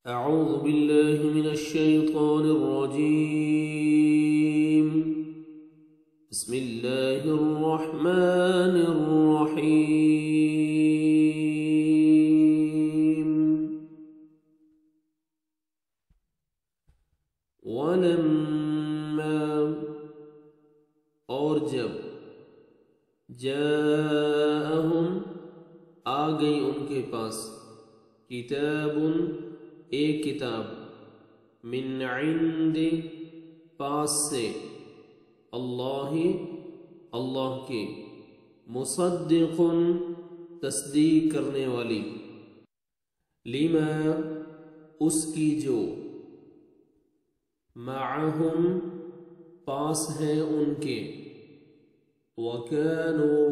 أعوذ بالله من الشيطان الرجيم. بسم الله الرحمن الرحيم. ولما اور جب جاءہم آ گئی ان کے پاس کتاب ایک کتاب من عند پاس سے اللہ کے مصدق تصدیق کرنے والی لما اس کی جو معہم پاس ہے ان کے وَكَانُوا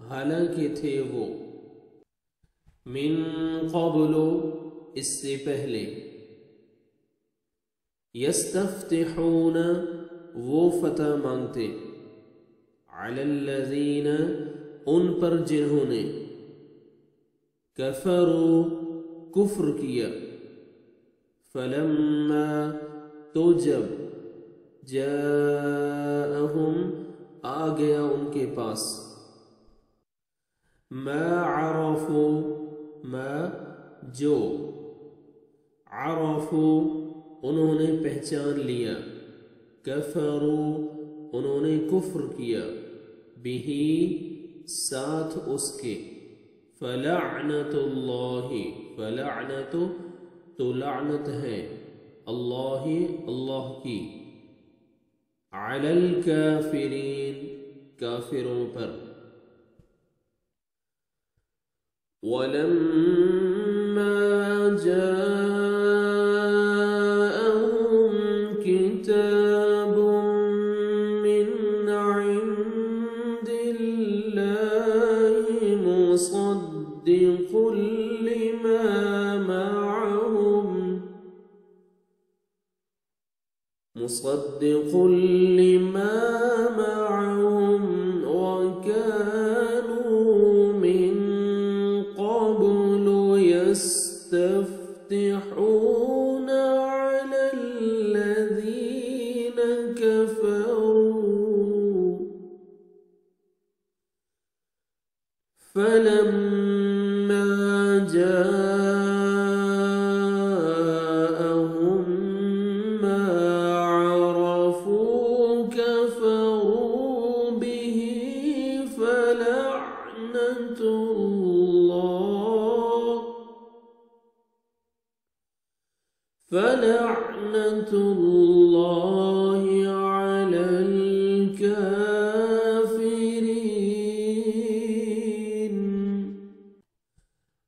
حالانکہ تھے وہ من قبل اس سے پہلے یستفتحون وہ فتح مانگتے علی الذین ان پر جنہوں نے کفروا کفر کیا فلما تو جب جاءہم آ گیا ان کے پاس ما عرفوا ما جو عرفوا انہوں نے پہچان لیا کفروا انہوں نے کفر کیا بہی ساتھ اس کے فلعنت اللہ فلعنت تو لعنت ہے اللہ کی علی الکافرین کافروں پر وَلَمَّا جَاءَهُمْ كِتَابٌ مِّنْ عِندِ اللَّهِ مُصَدِّقٌ لِمَا مَعَهُمْ يستفتحون على الذين كفروا فلما جاءهم ما عرفوا كفروا به فلعنة الله على الكافرين.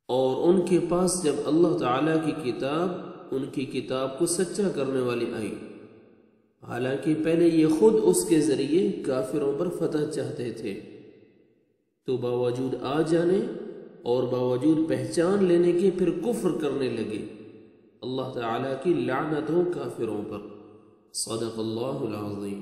اور ان کے پاس جب اللہ تعالیٰ کی کتاب ان کی کتاب کو سچا کرنے والی آئی حالانکہ پہلے یہ خود اس کے ذریعے کافروں پر فتح چاہتے تھے تو باوجود آ جانے اور باوجود پہچان لینے کے پھر کفر کرنے لگے اللہ تعالیٰ کی لعنت ہو کافروں پر. صدق اللہ العظیم.